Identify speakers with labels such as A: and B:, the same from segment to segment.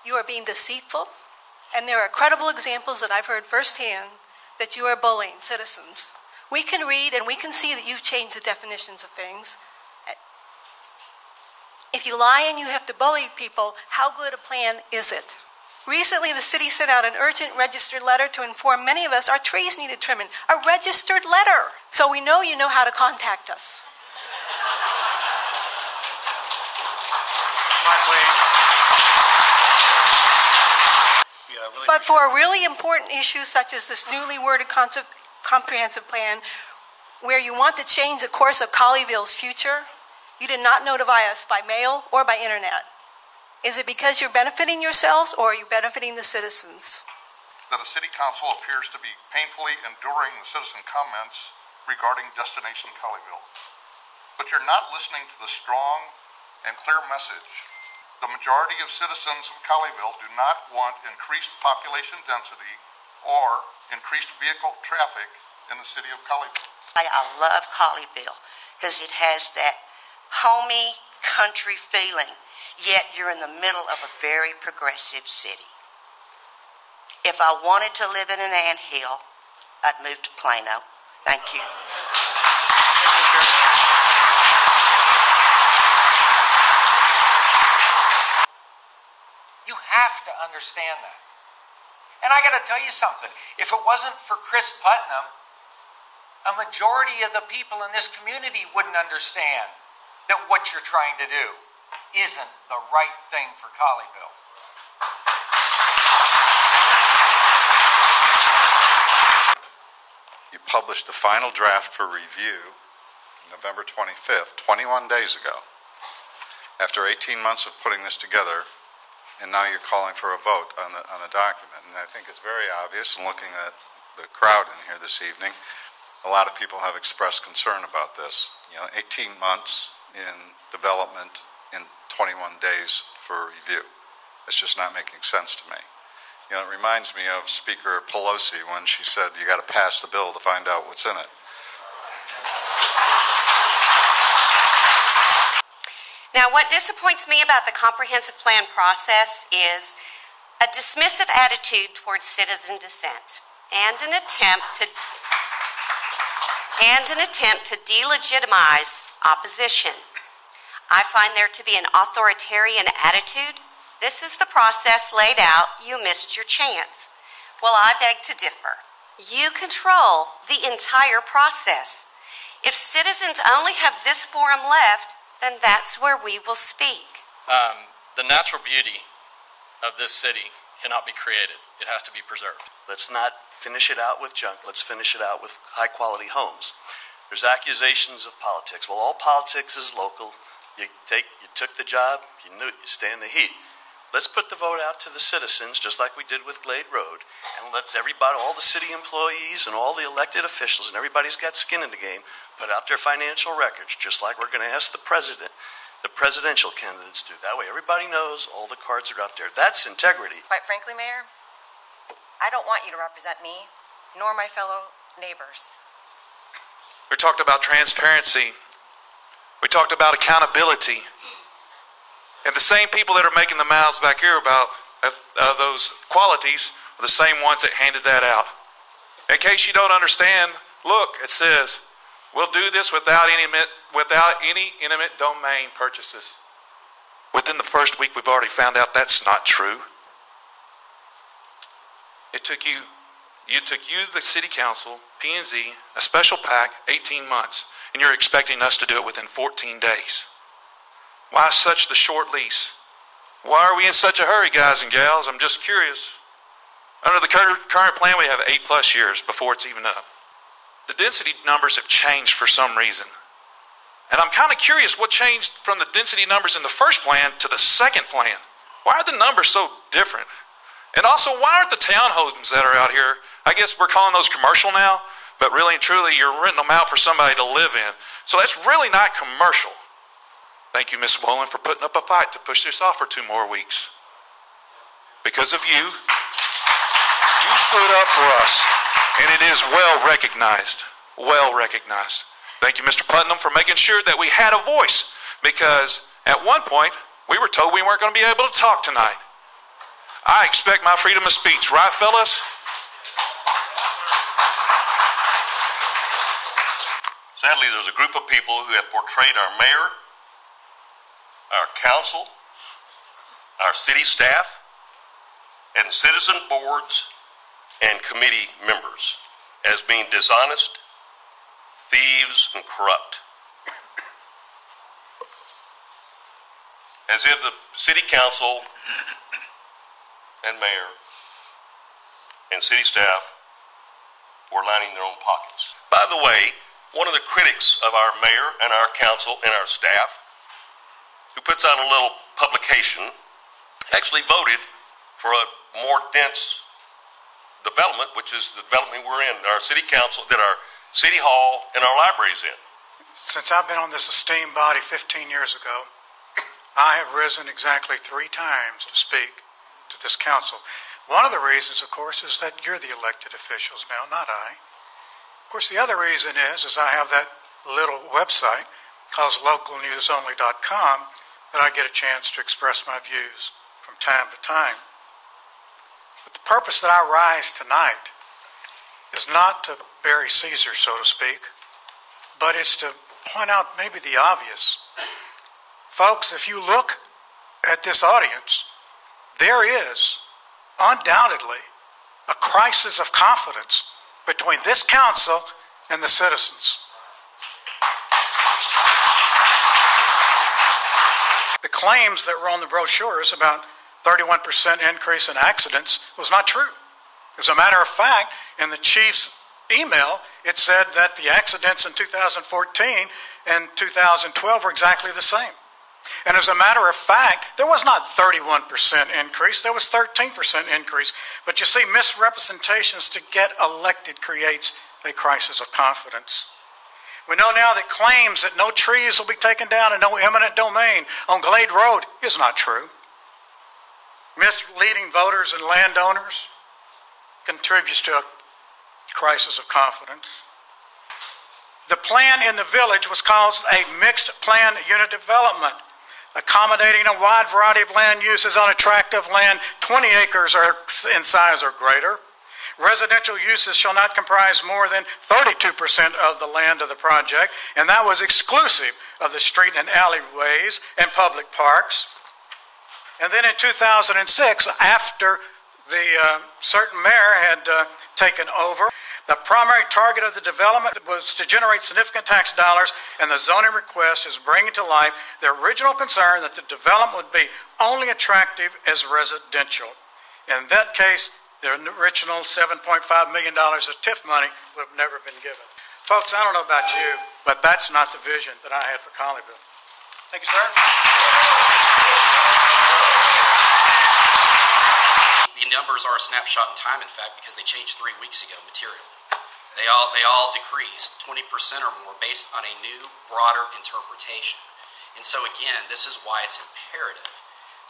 A: you are being deceitful, and there are credible examples that I've heard firsthand that you are bullying citizens. We can read and we can see that you've changed the definitions of things. If you lie and you have to bully people, how good a plan is it? Recently, the city sent out an urgent registered letter to inform many of us our trees needed trimming. A registered letter. So we know you know how to contact us. But for a really important issue such as this newly worded comprehensive plan, where you want to change the course of Colleyville's future, you did not notify us by mail or by internet. Is it because you're benefiting yourselves, or are you benefiting the citizens?
B: That the City Council appears to be painfully enduring the citizen comments regarding Destination Colleyville. But you're not listening to the strong and clear message. The majority of citizens of Colleyville do not want increased population density or increased vehicle traffic in the city of Colleyville.
C: I love Colleyville because it has that homey country feeling, yet you're in the middle of a very progressive city. If I wanted to live in an anthill, I'd move to Plano. Thank you.
D: You have to understand that. And I got to tell you something. If it wasn't for Chris Putnam, a majority of the people in this community wouldn't understand that what you're trying to do isn't the right thing for Colleyville.
B: You published the final draft for review November 25th, 21 days ago. After 18 months of putting this together, and now you're calling for a vote on the document. And I think it's very obvious, and looking at the crowd in here this evening, a lot of people have expressed concern about this. 18 months in development in 21 days for review. It's just not making sense to me. It reminds me of Speaker Pelosi when she said you got to pass the bill to find out what's in it.
E: Now, what disappoints me about the comprehensive plan process is a dismissive attitude towards citizen dissent and an attempt to delegitimize opposition. I find there to be an authoritarian attitude. This is the process laid out. You missed your chance. Well, I beg to differ. You control the entire process. If citizens only have this forum left, then that's where we will speak.
F: The natural beauty of this city cannot be created. It has to be preserved.
G: Let's not finish it out with junk. Let's finish it out with high-quality homes. There's accusations of politics. Well, all politics is local. You took the job, you knew it, you stay in the heat. Let's put the vote out to the citizens, just like we did with Glade Road, and let's everybody, all the city employees and all the elected officials, and everybody's got skin in the game, put out their financial records, just like we're going to ask the presidential candidates do. That way everybody knows all the cards are out there. That's integrity.
H: Quite frankly, Mayor, I don't want you to represent me, nor my fellow neighbors.
I: We talked about transparency. We talked about accountability. And the same people that are making the mouths back here about those qualities are the same ones that handed that out. In case you don't understand, look, it says, we'll do this without any intimate domain purchases. Within the first week, we've already found out that's not true. It took you, the city council, P&Z, a special PAC, 18 months, and you're expecting us to do it within 14 days. Why such the short lease? Why are we in such a hurry, guys and gals? I'm just curious. Under the current plan, we have 8+ years before it's even up. The density numbers have changed for some reason. And I'm kind of curious what changed from the density numbers in the first plan to the second plan. Why are the numbers so different? And also, why aren't the townhomes that are out here, I guess we're calling those commercial now, but really and truly you're renting them out for somebody to live in. So that's really not commercial. Thank you, Ms. Wolin, for putting up a fight to push this off for 2 more weeks. Because of you, you stood up for us, and it is well recognized. Well recognized. Thank you, Mr. Putnam, for making sure that we had a voice, because at one point, we were told we weren't going to be able to talk tonight. I expect my freedom of speech. Right, fellas?
J: Sadly, there's a group of people who have portrayed our mayor, our council, our city staff, and citizen boards and committee members as being dishonest, thieves, and corrupt. As if the city council and mayor and city staff were lining their own pockets. By the way, one of the critics of our mayor and our council and our staff, who puts out a little publication, actually voted for a more dense development, which is the development we're in, our city council, that our city hall and our libraries in.
K: Since I've been on this esteemed body 15 years ago, I have risen exactly 3 times to speak to this council. One of the reasons, of course, is that you're the elected officials now, not I. Of course, the other reason is I have that little website called localnewsonly.com that I get a chance to express my views from time to time. But the purpose that I rise tonight is not to bury Caesar, so to speak, but it's to point out maybe the obvious. Folks, if you look at this audience, there is undoubtedly a crisis of confidence between this council and the citizens. The claims that were on the brochures about 31% increase in accidents was not true. As a matter of fact, in the chief's email, it said that the accidents in 2014 and 2012 were exactly the same. And as a matter of fact, there was not 31% increase, there was 13% increase. But you see, misrepresentations to get elected creates a crisis of confidence. We know now that claims that no trees will be taken down and no eminent domain on Glade Road is not true. Misleading voters and landowners contributes to a crisis of confidence. The plan in the village was called a mixed plan unit development, accommodating a wide variety of land uses on a tract of land 20 acres or in size or greater. Residential uses shall not comprise more than 32% of the land of the project, and that was exclusive of the street and alleyways and public parks. And then in 2006, after the certain mayor had taken over, the primary target of the development was to generate significant tax dollars, and the zoning request is bringing to life the original concern that the development would be only attractive as residential. In that case, the original $7.5 million of TIF money would have never been given. Folks, I don't know about you, but that's not the vision that I had for Colleyville. Thank you, sir.
F: The numbers are a snapshot in time, in fact, because they changed 3 weeks ago materially. They all decreased 20% or more based on a new, broader interpretation. And so again, this is why it's imperative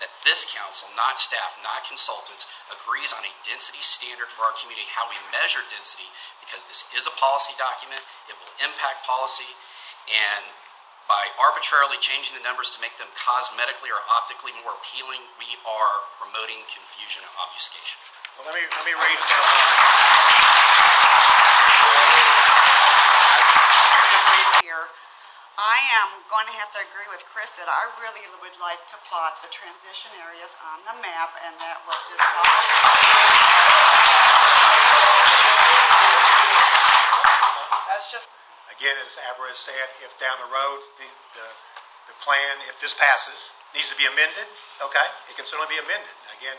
F: that this council, not staff, not consultants, agrees on a density standard for our community, how we measure density, because this is a policy document, it will impact policy, and by arbitrarily changing the numbers to make them cosmetically or optically more appealing, we are promoting confusion and obfuscation.
K: Well, let me read
L: here. I am going to have to agree with Chris that I really would like to plot the transition areas on the map, and that will just
D: That's just... Again, as Abra said, if down the road the plan, if this passes, needs to be amended, okay, it can certainly be amended. Again,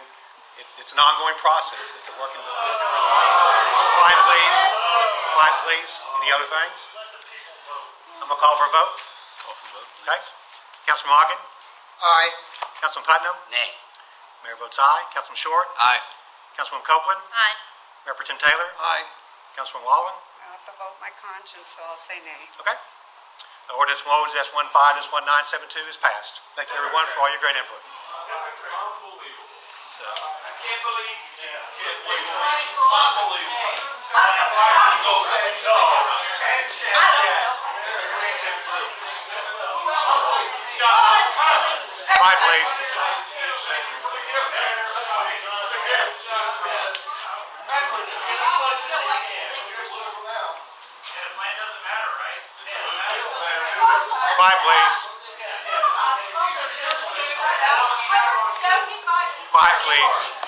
D: it's an ongoing process. It's a working. Quiet, please. Quiet, please. Any other things? I'm going to call for a vote.
F: Call for a vote.
D: Okay. Councilman Morgan? Aye. Councilman Putnam?
F: Nay.
D: Mayor votes aye. Councilman Short?
F: Aye.
D: Councilman Copeland?
L: Aye.
D: Mayor Pro Tem Taylor?
F: Aye.
D: Councilman Wallen?
L: I have to vote my conscience, so I'll say nay.
D: Okay. The ordinance S15-1972 is passed. Thank you, everyone, for all your great input. Quiet, please. Five, please. Five, please.